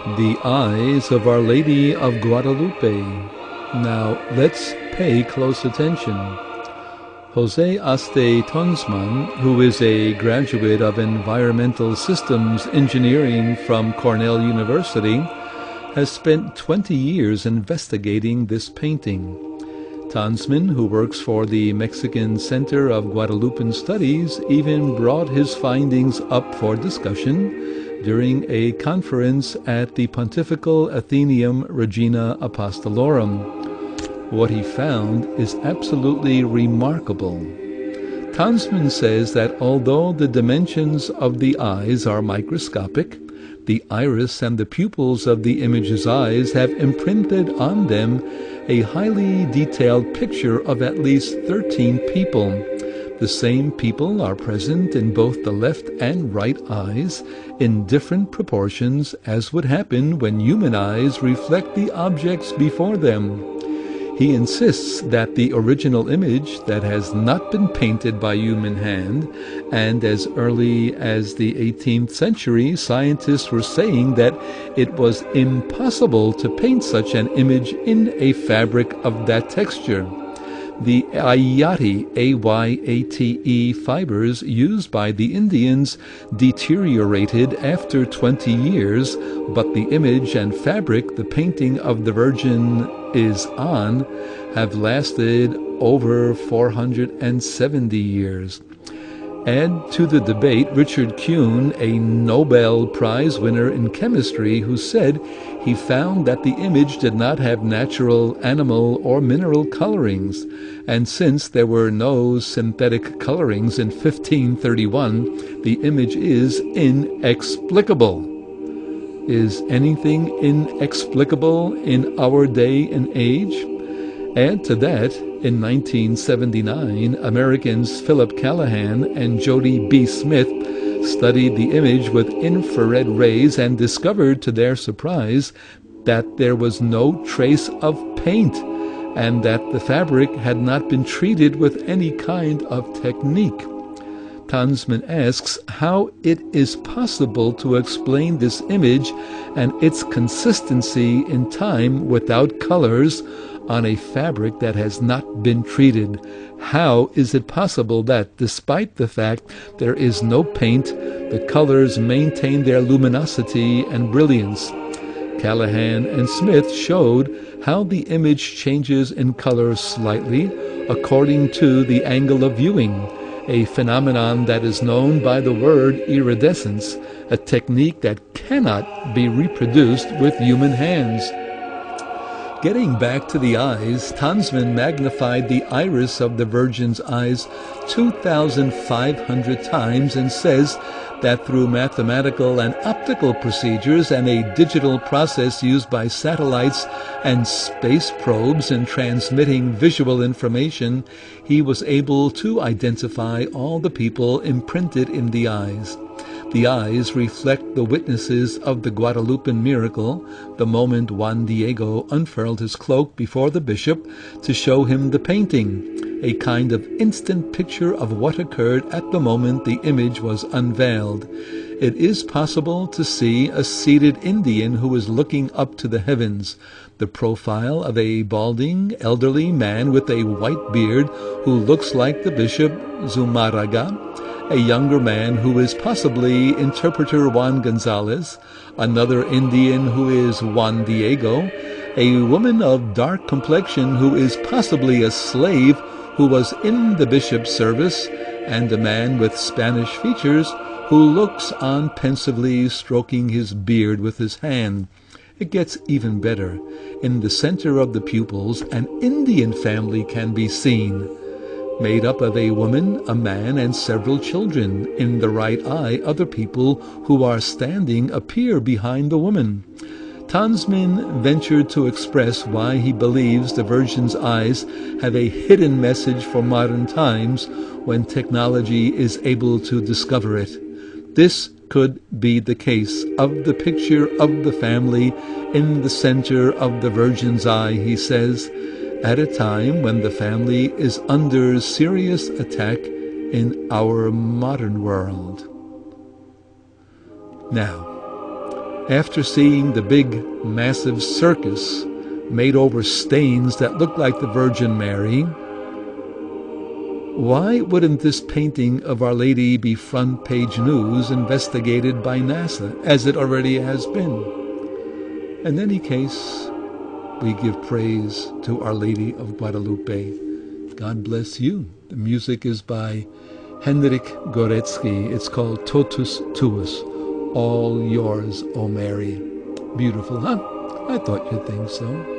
The eyes of Our Lady of Guadalupe. Now let's pay close attention. Jose Aste Tonsman, who is a graduate of Environmental Systems Engineering from Cornell University, has spent 20 years investigating this painting. Tonsman, who works for the Mexican Center of Guadalupan Studies, even brought his findings up for discussion during a conference at the Pontifical Athenaeum Regina Apostolorum. What he found is absolutely remarkable. Tonsman says that although the dimensions of the eyes are microscopic, the iris and the pupils of the image's eyes have imprinted on them a highly detailed picture of at least 13 people. The same people are present in both the left and right eyes in different proportions, as would happen when human eyes reflect the objects before them. He insists that the original image that has not been painted by human hand, and as early as the 18th century, scientists were saying that it was impossible to paint such an image in a fabric of that texture. The ayate, A-Y-A-T-E fibers used by the Indians deteriorated after 20 years, but the image and fabric the painting of the Virgin is on have lasted over 470 years. Add to the debate Richard Kuhn, a Nobel Prize winner in chemistry, who said he found that the image did not have natural, animal, or mineral colorings, and since there were no synthetic colorings in 1531, the image is inexplicable. Is anything inexplicable in our day and age? Add to that, in 1979, Americans Philip Callahan and Jody B. Smith studied the image with infrared rays and discovered, to their surprise, that there was no trace of paint and that the fabric had not been treated with any kind of technique. Tonsman asks how it is possible to explain this image and its consistency in time without colors on a fabric that has not been treated. How is it possible that, despite the fact there is no paint, the colors maintain their luminosity and brilliance? Callahan and Smith showed how the image changes in color slightly according to the angle of viewing, a phenomenon that is known by the word iridescence, a technique that cannot be reproduced with human hands. Getting back to the eyes, Tonsman magnified the iris of the Virgin's eyes 2,500 times and says that through mathematical and optical procedures and a digital process used by satellites and space probes in transmitting visual information, he was able to identify all the people imprinted in the eyes. The eyes reflect the witnesses of the Guadalupan miracle, the moment Juan Diego unfurled his cloak before the bishop to show him the painting, a kind of instant picture of what occurred at the moment the image was unveiled. It is possible to see a seated Indian who is looking up to the heavens, the profile of a balding, elderly man with a white beard who looks like the bishop Zumaraga, a younger man who is possibly interpreter Juan Gonzalez, another Indian who is Juan Diego, a woman of dark complexion who is possibly a slave who was in the bishop's service, and a man with Spanish features who looks on pensively, stroking his beard with his hand. It gets even better. In the center of the pupils, an Indian family can be seen, made up of a woman, a man, and several children. In the right eye, other people who are standing appear behind the woman. Tonsman ventured to express why he believes the Virgin's eyes have a hidden message for modern times when technology is able to discover it. This could be the case of the picture of the family in the center of the Virgin's eye, he says, at a time when the family is under serious attack in our modern world. Now, After seeing the big, massive circus made over stains that look like the Virgin Mary, why wouldn't this painting of Our Lady be front page news investigated by NASA, as it already has been? In any case, we give praise to Our Lady of Guadalupe. God bless you. The music is by Henryk Górecki. It's called Totus Tuus, All Yours, O Mary. Beautiful, huh? I thought you'd think so.